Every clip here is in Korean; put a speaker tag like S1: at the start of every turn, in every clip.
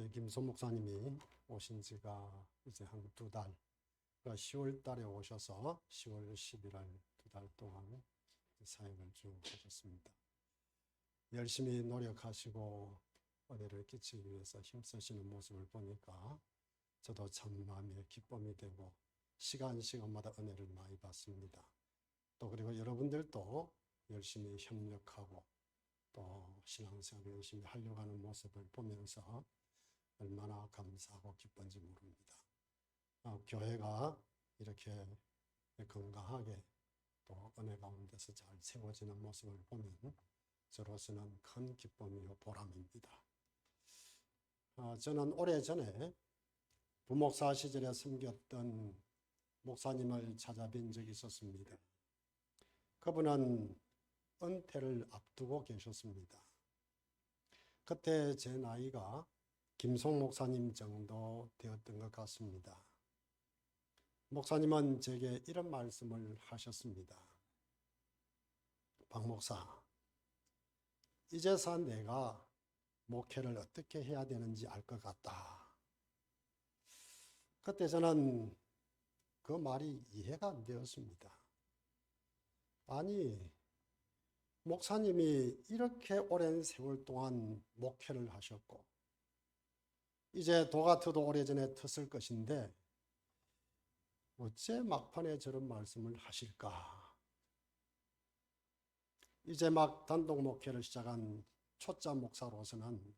S1: 우리 김선 목사님이 오신 지가 이제 한 2달, 그러니까 10월 달에 오셔서 10월, 11월 2달 동안 사역을 쭉 하셨습니다. 열심히 노력하시고 은혜를 끼치기 위해서 힘쓰시는 모습을 보니까 저도 참 마음의 기쁨이 되고 시간마다 은혜를 많이 받습니다. 또 그리고 여러분들도 열심히 협력하고 또 신앙생활을 열심히 하려고 하는 모습을 보면서 얼마나 감사하고 기쁜지 모릅니다. 교회가 이렇게 건강하게 또 은혜 가운데서 잘 세워지는 모습을 보면 저로서는 큰 기쁨이요 보람입니다. 저는 오래전에 부목사 시절에 섬겼던 목사님을 찾아뵌 적이 있었습니다. 그분은 은퇴를 앞두고 계셨습니다. 그때 제 나이가 김송 목사님 정도 되었던 것 같습니다. 목사님은 제게 이런 말씀을 하셨습니다. 박 목사, 이제서 내가 목회를 어떻게 해야 되는지 알 것 같다. 그때 저는 그 말이 이해가 안 되었습니다. 아니, 목사님이 이렇게 오랜 세월 동안 목회를 하셨고 이제 도가트도 오래전에 텄을 것인데 어째 막판에 저런 말씀을 하실까? 이제 막 단독 목회를 시작한 초짜 목사로서는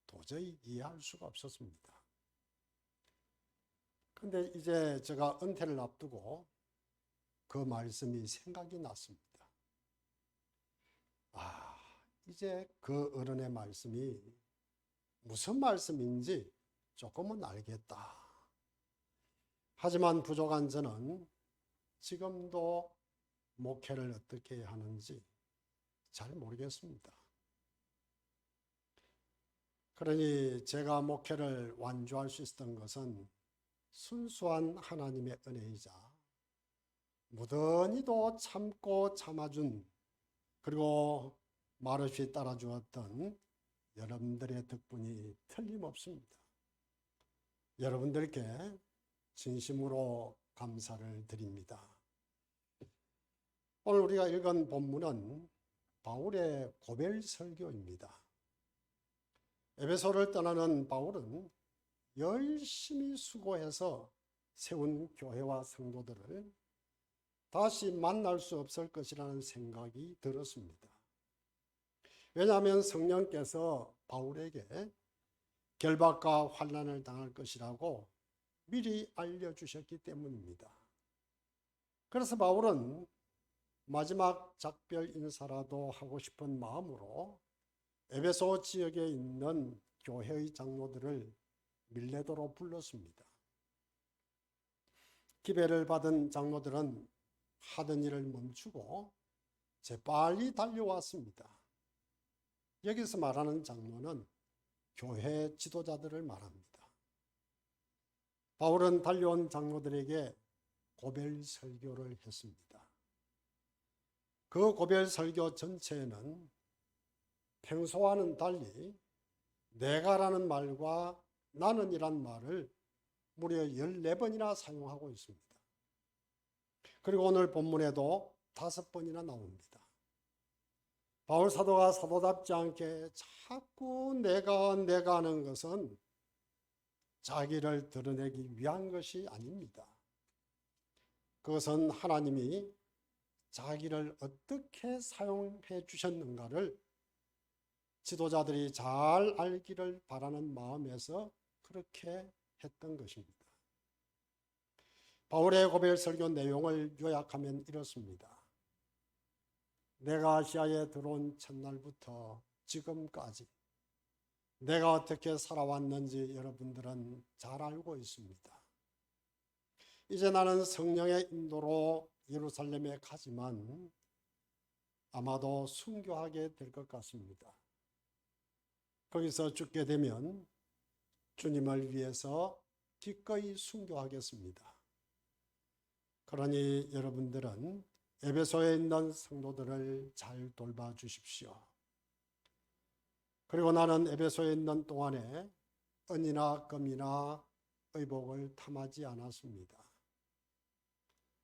S1: 도저히 이해할 수가 없었습니다. 근데 이제 제가 은퇴를 앞두고 그 말씀이 생각이 났습니다. 이제 그 어른의 말씀이 무슨 말씀인지 조금은 알겠다. 하지만 부족한 저는 지금도 목회를 어떻게 해야 하는지 잘 모르겠습니다. 그러니 제가 목회를 완주할 수 있었던 것은 순수한 하나님의 은혜이자 무던히도 참고 참아준 그리고 말없이 따라주었던 여러분들의 덕분이 틀림없습니다. 여러분들께 진심으로 감사를 드립니다. 오늘 우리가 읽은 본문은 바울의 고별 설교입니다. 에베소를 떠나는 바울은 열심히 수고해서 세운 교회와 성도들을 다시 만날 수 없을 것이라는 생각이 들었습니다. 왜냐하면 성령께서 바울에게 결박과 환난을 당할 것이라고 미리 알려주셨기 때문입니다. 그래서 바울은 마지막 작별 인사라도 하고 싶은 마음으로 에베소 지역에 있는 교회의 장로들을 밀레도로 불렀습니다. 기배를 받은 장로들은 하던 일을 멈추고 재빨리 달려왔습니다. 여기서 말하는 장로는 교회 지도자들을 말합니다. 바울은 달려온 장로들에게 고별 설교를 했습니다. 그 고별 설교 전체에는 평소와는 달리 내가라는 말과 나는이란 말을 무려 14번이나 사용하고 있습니다. 그리고 오늘 본문에도 5번이나 나옵니다. 바울 사도가 사도답지 않게 자꾸 내가 하는 것은 자기를 드러내기 위한 것이 아닙니다. 그것은 하나님이 자기를 어떻게 사용해 주셨는가를 지도자들이 잘 알기를 바라는 마음에서 그렇게 했던 것입니다. 바울의 고별 설교 내용을 요약하면 이렇습니다. 내가 아시아에 들어온 첫날부터 지금까지 내가 어떻게 살아왔는지 여러분들은 잘 알고 있습니다. 이제 나는 성령의 인도로 예루살렘에 가지만 아마도 순교하게 될 것 같습니다. 거기서 죽게 되면 주님을 위해서 기꺼이 순교하겠습니다. 그러니 여러분들은 에베소에 있는 성도들을 잘 돌봐 주십시오. 그리고 나는 에베소에 있는 동안에 은이나 금이나 의복을 탐하지 않았습니다.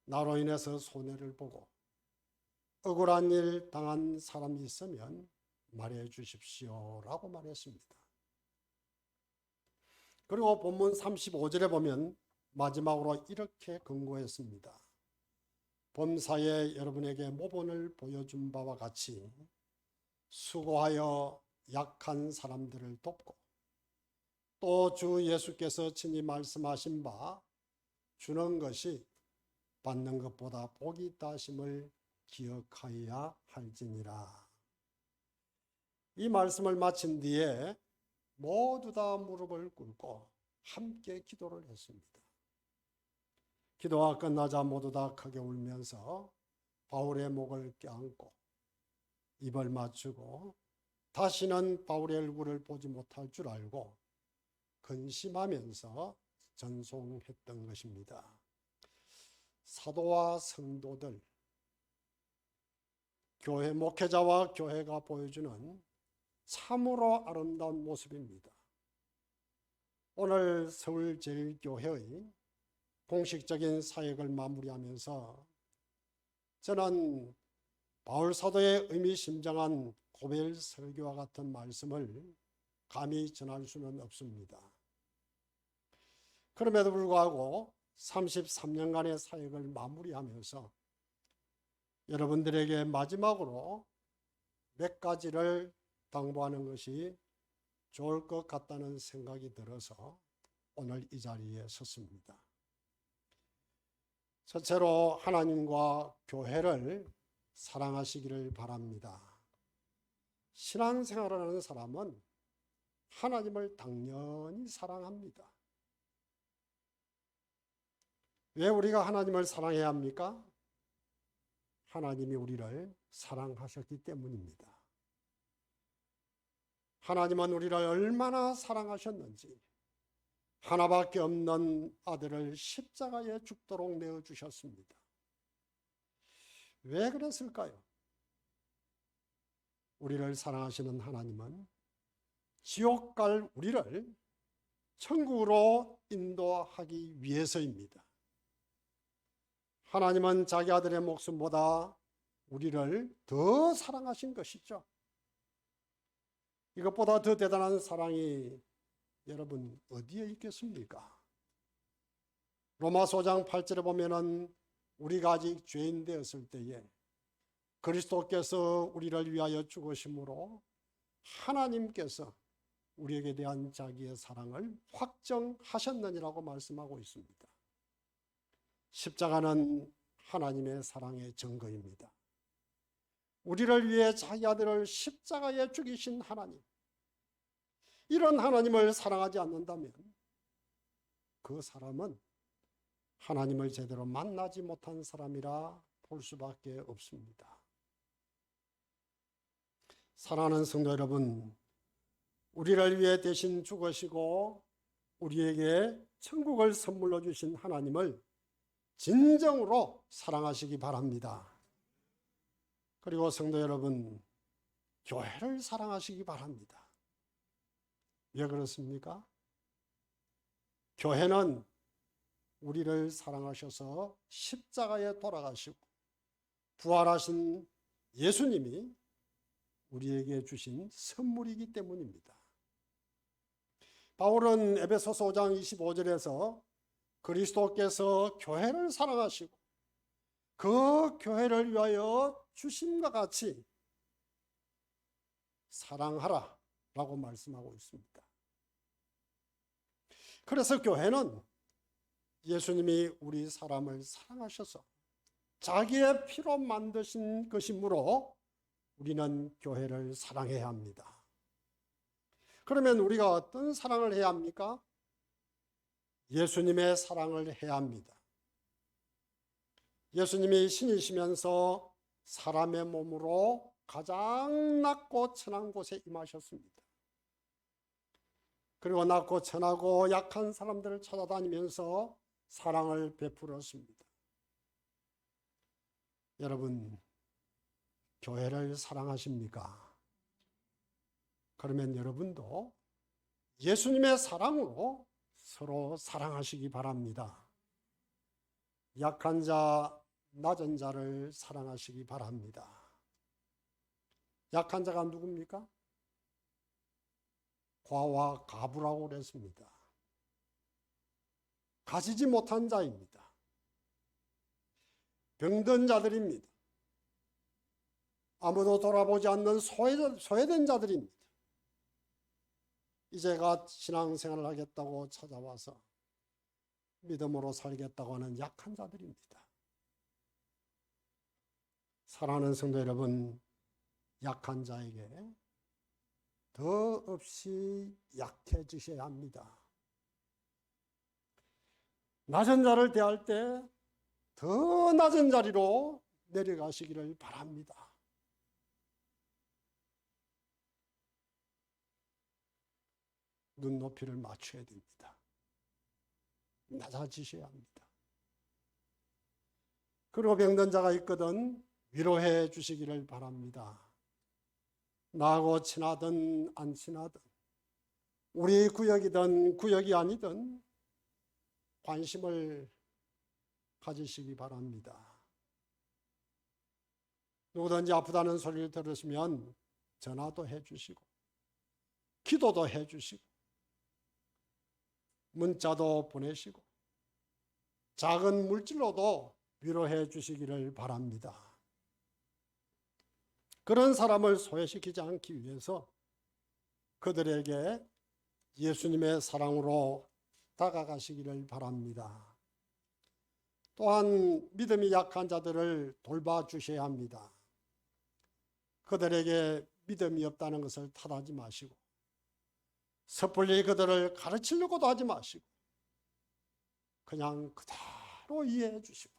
S1: 나로 인해서 손해를 보고 억울한 일 당한 사람이 있으면 말해 주십시오라고 말했습니다. 그리고 본문 35절에 보면 마지막으로 이렇게 권고했습니다. 범사에 여러분에게 모본을 보여준 바와 같이 수고하여 약한 사람들을 돕고 또 주 예수께서 친히 말씀하신 바 주는 것이 받는 것보다 복이 있다 하심을 기억하여야 할지니라. 이 말씀을 마친 뒤에 모두 다 무릎을 꿇고 함께 기도를 했습니다. 기도가 끝나자 모두 다 크게 울면서 바울의 목을 껴안고 입을 맞추고 다시는 바울의 얼굴을 보지 못할 줄 알고 근심하면서 전송했던 것입니다. 사도와 성도들, 교회 목회자와 교회가 보여주는 참으로 아름다운 모습입니다. 오늘 서울제일교회의 공식적인 사역을 마무리하면서 저는 바울 사도의 의미심장한 고별 설교와 같은 말씀을 감히 전할 수는 없습니다. 그럼에도 불구하고 33년간의 사역을 마무리하면서 여러분들에게 마지막으로 몇 가지를 당부하는 것이 좋을 것 같다는 생각이 들어서 오늘 이 자리에 섰습니다. 첫째로 하나님과 교회를 사랑하시기를 바랍니다. 신앙생활을 하는 사람은 하나님을 당연히 사랑합니다. 왜 우리가 하나님을 사랑해야 합니까? 하나님이 우리를 사랑하셨기 때문입니다. 하나님은 우리를 얼마나 사랑하셨는지 하나밖에 없는 아들을 십자가에 죽도록 내어주셨습니다. 왜 그랬을까요? 우리를 사랑하시는 하나님은 지옥 갈 우리를 천국으로 인도하기 위해서입니다. 하나님은 자기 아들의 목숨보다 우리를 더 사랑하신 것이죠. 이것보다 더 대단한 사랑이 여러분 어디에 있겠습니까? 로마서 5장 8절에 보면은 우리가 아직 죄인 되었을 때에 그리스도께서 우리를 위하여 죽으심으로 하나님께서 우리에게 대한 자기의 사랑을 확정하셨느니라고 말씀하고 있습니다. 십자가는 하나님의 사랑의 증거입니다. 우리를 위해 자기 아들을 십자가에 죽이신 하나님, 이런 하나님을 사랑하지 않는다면 그 사람은 하나님을 제대로 만나지 못한 사람이라 볼 수밖에 없습니다. 사랑하는 성도 여러분, 우리를 위해 대신 죽으시고 우리에게 천국을 선물로 주신 하나님을 진정으로 사랑하시기 바랍니다. 그리고 성도 여러분, 교회를 사랑하시기 바랍니다. 왜 그렇습니까? 교회는 우리를 사랑하셔서 십자가에 돌아가시고 부활하신 예수님이 우리에게 주신 선물이기 때문입니다. 바울은 에베소서 5장 25절에서 그리스도께서 교회를 사랑하시고 그 교회를 위하여 주심과 같이 사랑하라 라고 말씀하고 있습니다. 그래서 교회는 예수님이 우리 사람을 사랑하셔서 자기의 피로 만드신 것이므로 우리는 교회를 사랑해야 합니다. 그러면 우리가 어떤 사랑을 해야 합니까? 예수님의 사랑을 해야 합니다. 예수님이 신이시면서 사람의 몸으로 가장 낮고 천한 곳에 임하셨습니다. 그리고 낮고 천하고 약한 사람들을 찾아다니면서 사랑을 베풀었습니다. 여러분, 교회를 사랑하십니까? 그러면 여러분도 예수님의 사랑으로 서로 사랑하시기 바랍니다. 약한 자, 낮은 자를 사랑하시기 바랍니다. 약한 자가 누굽니까? 과와 가부라고 그랬습니다. 가지지 못한 자입니다. 병든 자들입니다. 아무도 돌아보지 않는 소외된 자들입니다. 이제가 신앙생활을 하겠다고 찾아와서 믿음으로 살겠다고 하는 약한 자들입니다. 사랑하는 성도 여러분, 약한 자에게 더 없이 약해지셔야 합니다. 낮은 자를 대할 때 더 낮은 자리로 내려가시기를 바랍니다. 눈높이를 맞춰야 됩니다. 낮아지셔야 합니다. 그리고 병든 자가 있거든 위로해 주시기를 바랍니다. 나하고 친하든 안 친하든, 우리 구역이든 구역이 아니든 관심을 가지시기 바랍니다. 누구든지 아프다는 소리를 들으시면 전화도 해주시고 기도도 해주시고 문자도 보내시고 작은 물질로도 위로해 주시기를 바랍니다. 그런 사람을 소외시키지 않기 위해서 그들에게 예수님의 사랑으로 다가가시기를 바랍니다. 또한 믿음이 약한 자들을 돌봐주셔야 합니다. 그들에게 믿음이 없다는 것을 탓하지 마시고 섣불리 그들을 가르치려고도 하지 마시고 그냥 그대로 이해해 주시고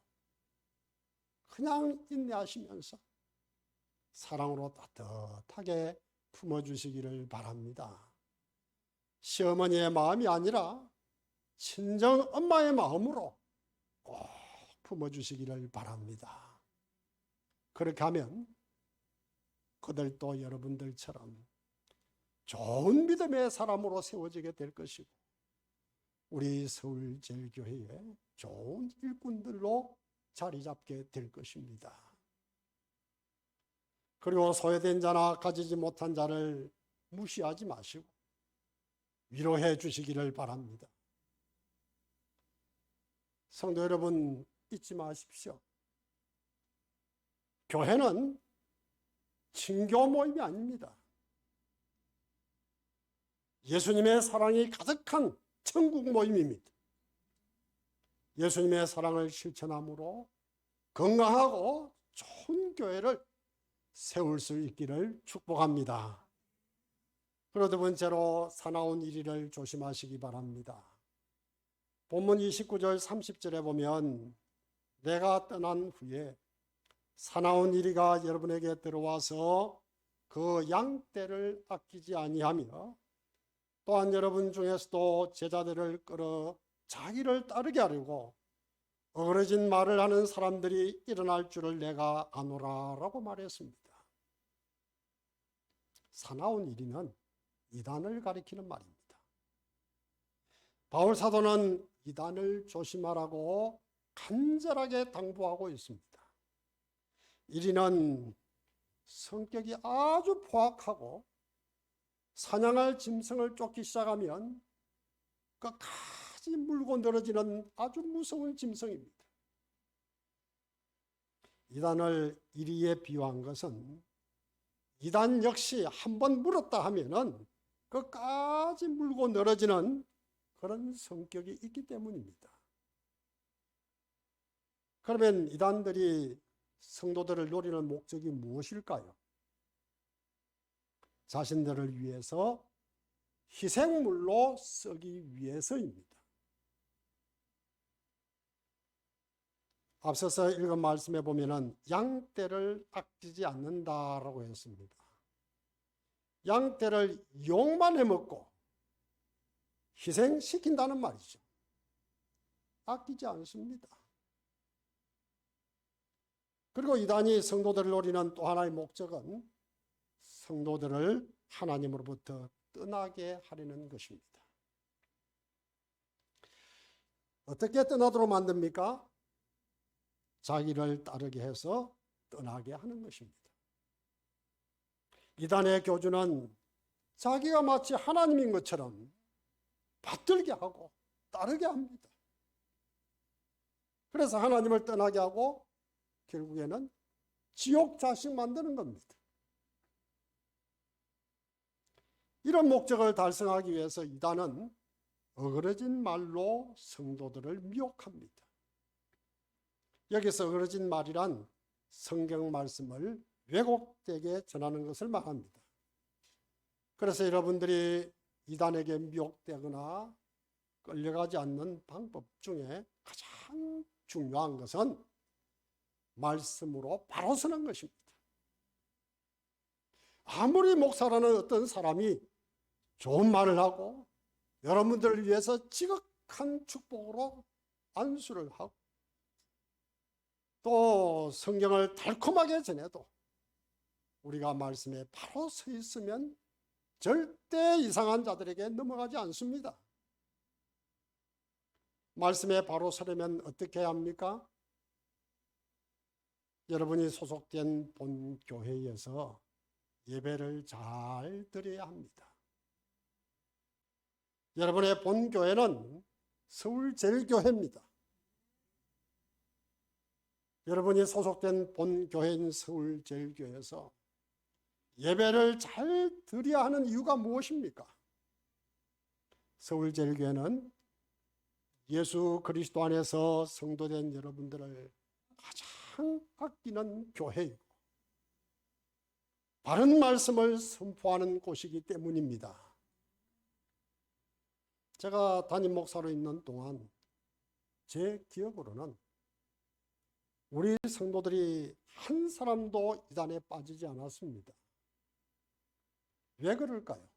S1: 그냥 인내하시면서 사랑으로 따뜻하게 품어주시기를 바랍니다. 시어머니의 마음이 아니라 친정 엄마의 마음으로 꼭 품어주시기를 바랍니다. 그렇게 하면 그들도 여러분들처럼 좋은 믿음의 사람으로 세워지게 될 것이고 우리 서울제일교회의 좋은 일꾼들로 자리 잡게 될 것입니다. 그리고 소외된 자나 가지지 못한 자를 무시하지 마시고 위로해 주시기를 바랍니다. 성도 여러분, 잊지 마십시오. 교회는 친교 모임이 아닙니다. 예수님의 사랑이 가득한 천국 모임입니다. 예수님의 사랑을 실천함으로 건강하고 좋은 교회를 세울 수 있기를 축복합니다. 그리고 두 번째로 사나운 이리를 조심하시기 바랍니다. 본문 29절 30절에 보면 내가 떠난 후에 사나운 이리가 여러분에게 들어와서 그 양떼를 아끼지 아니하며 또한 여러분 중에서도 제자들을 끌어 자기를 따르게 하려고 어그러진 말을 하는 사람들이 일어날 줄을 내가 아노라 라고 말했습니다. 사나운 이리는 이단을 가리키는 말입니다. 바울 사도는 이단을 조심하라고 간절하게 당부하고 있습니다. 이리는 성격이 아주 포악하고 사냥할 짐승을 쫓기 시작하면 끝까지 물고 늘어지는 아주 무서운 짐승입니다. 이단을 이리에 비유한 것은 이단 역시 한번 물었다 하면은 끝까지 물고 늘어지는 그런 성격이 있기 때문입니다. 그러면 이단들이 성도들을 노리는 목적이 무엇일까요? 자신들을 위해서 희생물로 쓰기 위해서입니다. 앞서서 읽은 말씀에 보면은 양떼를 아끼지 않는다라고 했습니다. 양떼를 욕만 해먹고 희생시킨다는 말이죠. 아끼지 않습니다. 그리고 이단이 성도들을 노리는 또 하나의 목적은 성도들을 하나님으로부터 떠나게 하려는 것입니다. 어떻게 떠나도록 만듭니까? 자기를 따르게 해서 떠나게 하는 것입니다. 이단의 교주는 자기가 마치 하나님인 것처럼 받들게 하고 따르게 합니다. 그래서 하나님을 떠나게 하고 결국에는 지옥 자식 만드는 겁니다. 이런 목적을 달성하기 위해서 이단은 어그러진 말로 성도들을 미혹합니다. 여기서 어그러진 말이란 성경 말씀을 왜곡되게 전하는 것을 말합니다. 그래서 여러분들이 이단에게 미혹되거나 끌려가지 않는 방법 중에 가장 중요한 것은 말씀으로 바로 서는 것입니다. 아무리 목사라는 어떤 사람이 좋은 말을 하고 여러분들을 위해서 지극한 축복으로 안수를 하고 또 성경을 달콤하게 전해도 우리가 말씀에 바로 서 있으면 절대 이상한 자들에게 넘어가지 않습니다. 말씀에 바로 서려면 어떻게 해야 합니까? 여러분이 소속된 본 교회에서 예배를 잘 드려야 합니다. 여러분의 본 교회는 서울제일교회입니다. 여러분이 소속된 본 교회인 서울제일교회에서 예배를 잘 드려야 하는 이유가 무엇입니까? 서울제일교회는 예수 그리스도 안에서 성도된 여러분들을 가장 아끼는 교회이고 바른 말씀을 선포하는 곳이기 때문입니다. 제가 담임 목사로 있는 동안 제 기억으로는 우리 성도들이 한 사람도 이단에 빠지지 않았습니다. 왜 그럴까요?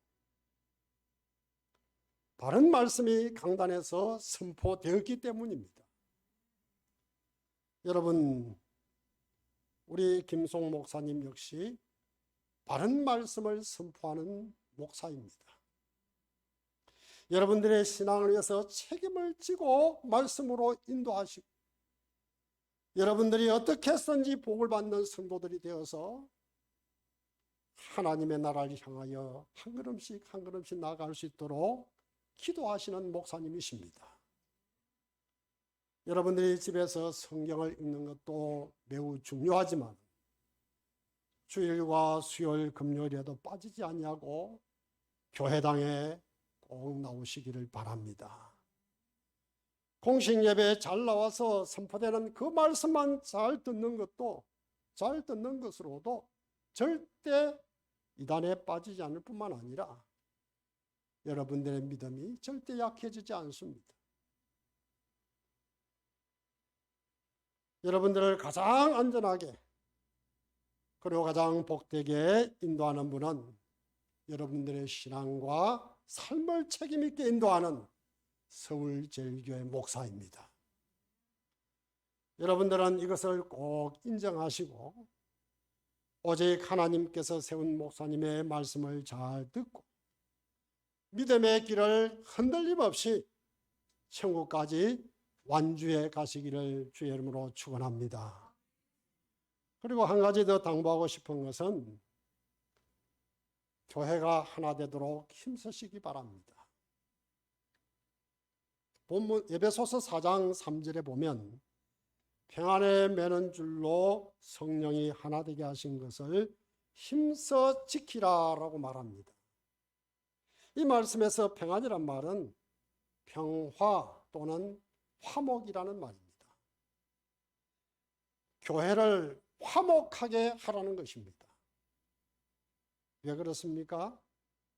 S1: 바른 말씀이 강단에서 선포되었기 때문입니다. 여러분, 우리 김송 목사님 역시 바른 말씀을 선포하는 목사입니다. 여러분들의 신앙을 위해서 책임을 지고 말씀으로 인도하시고 여러분들이 어떻게 해서든지 복을 받는 성도들이 되어서 하나님의 나라를 향하여 한 걸음씩 한 걸음씩 나아갈 수 있도록 기도하시는 목사님이십니다. 여러분들이 집에서 성경을 읽는 것도 매우 중요하지만 주일과 수요일 금요일에도 빠지지 아니하고 교회당에 꼭 나오시기를 바랍니다. 공식 예배에 잘 나와서 선포되는 그 말씀만 잘 듣는 것으로도 절대 이단에 빠지지 않을 뿐만 아니라 여러분들의 믿음이 절대 약해지지 않습니다. 여러분들을 가장 안전하게 그리고 가장 복되게 인도하는 분은 여러분들의 신앙과 삶을 책임있게 인도하는 서울제일교회 목사입니다. 여러분들은 이것을 꼭 인정하시고 오직 하나님께서 세운 목사님의 말씀을 잘 듣고 믿음의 길을 흔들림 없이 천국까지 완주해 가시기를 주의 이름으로 축원합니다. 그리고 한 가지 더 당부하고 싶은 것은 교회가 하나 되도록 힘쓰시기 바랍니다. 본문 에베소서 4장 3절에 보면 평안에 매는 줄로 성령이 하나 되게 하신 것을 힘써 지키라라고 말합니다. 이 말씀에서 평안이란 말은 평화 또는 화목이라는 말입니다. 교회를 화목하게 하라는 것입니다. 왜 그렇습니까?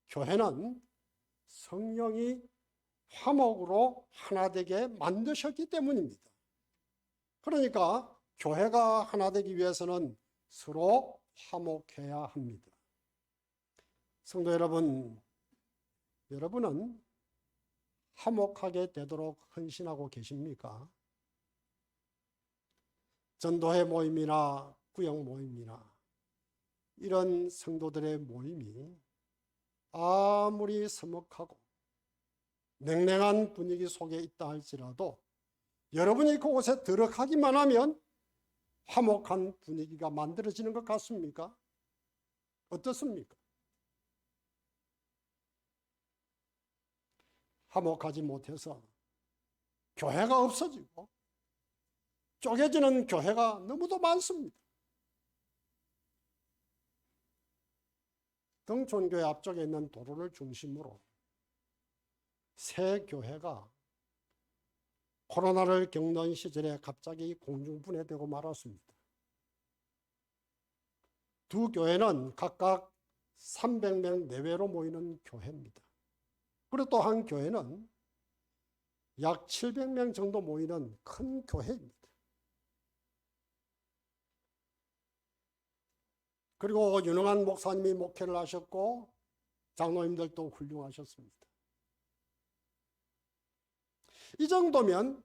S1: 교회는 성령이 화목으로 하나 되게 만드셨기 때문입니다. 그러니까 교회가 하나 되기 위해서는 서로 화목해야 합니다. 성도 여러분, 여러분은 화목하게 되도록 헌신하고 계십니까? 전도회 모임이나 구역 모임이나 이런 성도들의 모임이 아무리 서먹하고 냉랭한 분위기 속에 있다 할지라도 여러분이 그곳에 들어가기만 하면 화목한 분위기가 만들어지는 것 같습니까? 어떻습니까? 화목하지 못해서 교회가 없어지고 쪼개지는 교회가 너무도 많습니다. 등촌교회 앞쪽에 있는 도로를 중심으로 새 교회가 코로나를 겪는 시절에 갑자기 공중분해되고 말았습니다. 두 교회는 각각 300명 내외로 모이는 교회입니다. 그리고 또 한 교회는 약 700명 정도 모이는 큰 교회입니다. 그리고 유능한 목사님이 목회를 하셨고 장로님들도 훌륭하셨습니다. 이 정도면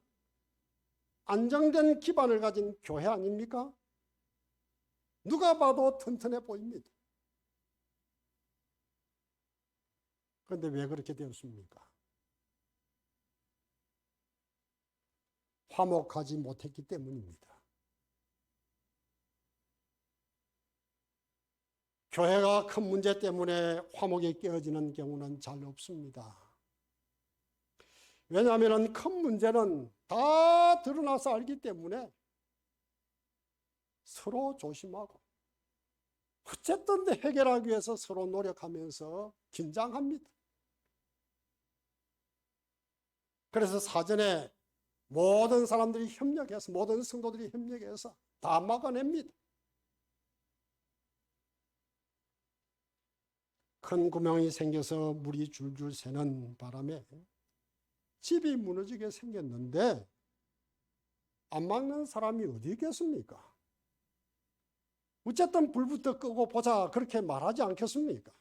S1: 안정된 기반을 가진 교회 아닙니까? 누가 봐도 튼튼해 보입니다. 그런데 왜 그렇게 되었습니까? 화목하지 못했기 때문입니다. 교회가 큰 문제 때문에 화목이 깨어지는 경우는 잘 없습니다. 왜냐하면 큰 문제는 다 드러나서 알기 때문에 서로 조심하고 어쨌든 해결하기 위해서 서로 노력하면서 긴장합니다. 그래서 사전에 모든 사람들이 협력해서, 모든 성도들이 협력해서 다 막아냅니다. 큰 구멍이 생겨서 물이 줄줄 새는 바람에 집이 무너지게 생겼는데 안 막는 사람이 어디 있겠습니까? 어쨌든 불부터 끄고 보자 그렇게 말하지 않겠습니까?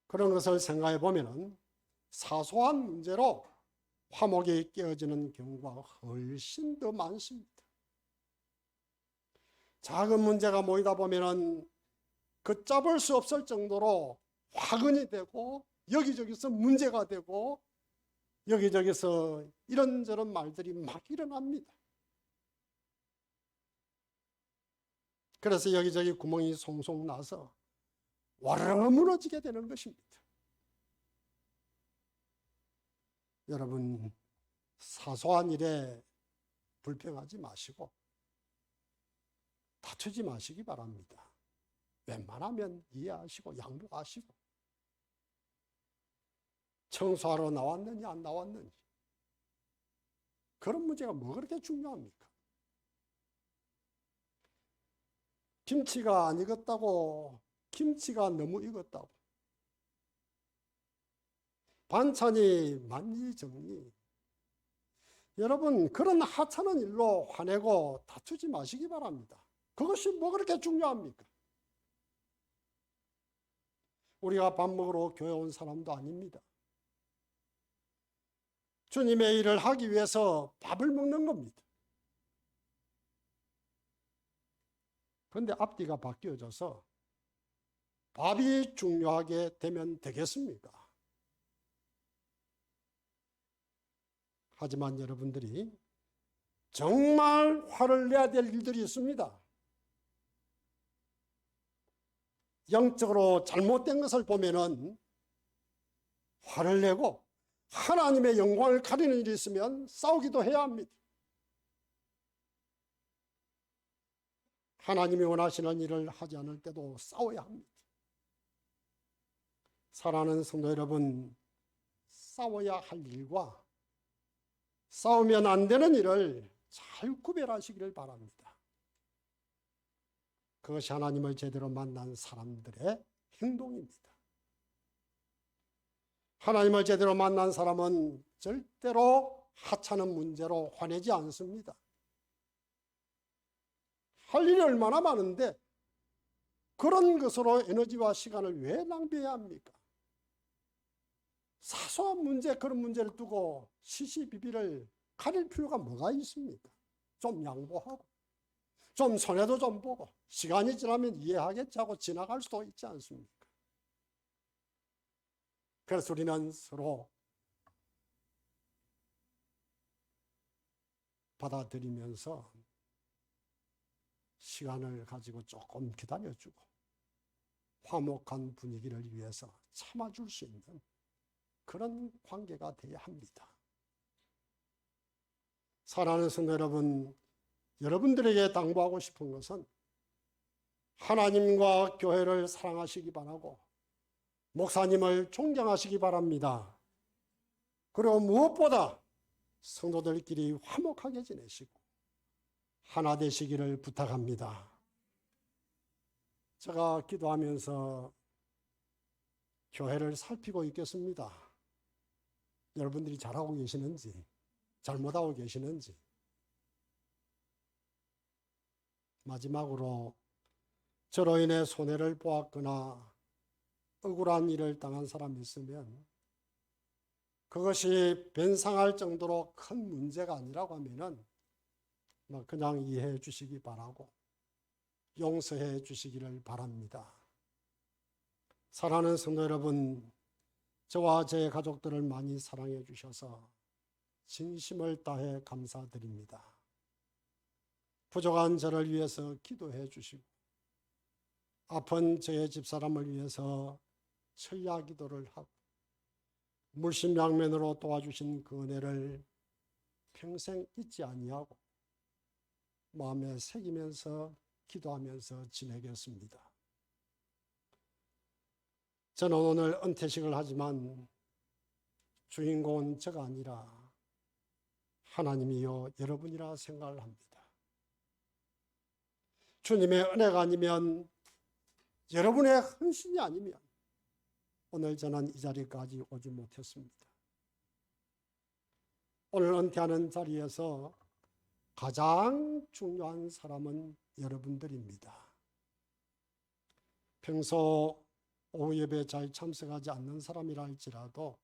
S1: 그런 것을 생각해 보면 사소한 문제로 화목이 깨어지는 경우가 훨씬 더 많습니다. 작은 문제가 모이다 보면 걷잡을 수 없을 정도로 화근이 되고 여기저기서 문제가 되고 여기저기서 이런저런 말들이 막 일어납니다. 그래서 여기저기 구멍이 송송 나서 와르르 무너지게 되는 것입니다. 여러분, 사소한 일에 불평하지 마시고 다투지 마시기 바랍니다. 웬만하면 이해하시고 양보하시고 청소하러 나왔느냐 안 나왔느냐 그런 문제가 뭐 그렇게 중요합니까? 김치가 안 익었다고 김치가 너무 익었다고 반찬이 만리정리 여러분 그런 하찮은 일로 화내고 다투지 마시기 바랍니다. 그것이 뭐 그렇게 중요합니까? 우리가 밥 먹으러 교회 온 사람도 아닙니다. 주님의 일을 하기 위해서 밥을 먹는 겁니다. 그런데 앞뒤가 바뀌어져서 밥이 중요하게 되면 되겠습니까? 하지만 여러분들이 정말 화를 내야 될 일들이 있습니다. 영적으로 잘못된 것을 보면은 화를 내고 하나님의 영광을 가리는 일이 있으면 싸우기도 해야 합니다. 하나님이 원하시는 일을 하지 않을 때도 싸워야 합니다. 사랑하는 성도 여러분, 싸워야 할 일과 싸우면 안 되는 일을 잘 구별하시기를 바랍니다. 그것이 하나님을 제대로 만난 사람들의 행동입니다. 하나님을 제대로 만난 사람은 절대로 하찮은 문제로 화내지 않습니다. 할 일이 얼마나 많은데 그런 것으로 에너지와 시간을 왜 낭비해야 합니까? 사소한 문제, 그런 문제를 두고 시시비비를 가릴 필요가 뭐가 있습니까? 좀 양보하고 좀 손해도 좀 보고 시간이 지나면 이해하겠지 하고 지나갈 수도 있지 않습니까? 그래서 우리는 서로 받아들이면서 시간을 가지고 조금 기다려주고 화목한 분위기를 위해서 참아줄 수 있는 그런 관계가 되어야 합니다. 사랑하는 성도 여러분, 여러분들에게 당부하고 싶은 것은 하나님과 교회를 사랑하시기 바라고 목사님을 존경하시기 바랍니다. 그리고 무엇보다 성도들끼리 화목하게 지내시고 하나 되시기를 부탁합니다. 제가 기도하면서 교회를 살피고 있겠습니다. 여러분들이 잘하고 계시는지 잘못하고 계시는지. 마지막으로 저로 인해 손해를 보았거나 억울한 일을 당한 사람이 있으면 그것이 변상할 정도로 큰 문제가 아니라고 하면은 그냥 이해해 주시기 바라고 용서해 주시기를 바랍니다. 사랑하는 성도 여러분, 저와 제 가족들을 많이 사랑해 주셔서 진심을 다해 감사드립니다. 부족한 저를 위해서 기도해 주시고 아픈 저의 집사람을 위해서 철야 기도를 하고 물심양면으로 도와주신 그 은혜를 평생 잊지 아니하고 마음에 새기면서 기도하면서 지내겠습니다. 저는 오늘 은퇴식을 하지만 주인공은 저가 아니라 하나님이요 여러분이라 생각을 합니다. 주님의 은혜가 아니면 여러분의 헌신이 아니면 오늘 저는 이 자리까지 오지 못했습니다. 오늘 은퇴하는 자리에서 가장 중요한 사람은 여러분들입니다. 평소 오후 예배에 잘 참석하지 않는 사람이라 할지라도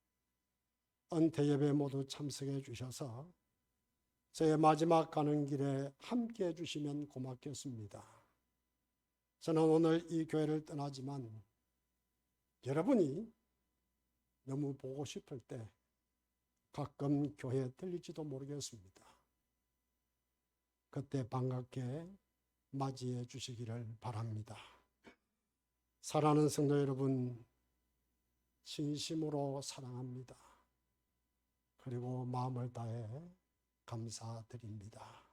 S1: 은퇴 예배 모두 참석해 주셔서 저의 마지막 가는 길에 함께 해주시면 고맙겠습니다. 저는 오늘 이 교회를 떠나지만 여러분이 너무 보고 싶을 때 가끔 교회에 들릴지도 모르겠습니다. 그때 반갑게 맞이해 주시기를 바랍니다. 사랑하는 성도 여러분, 진심으로 사랑합니다. 그리고 마음을 다해 감사드립니다.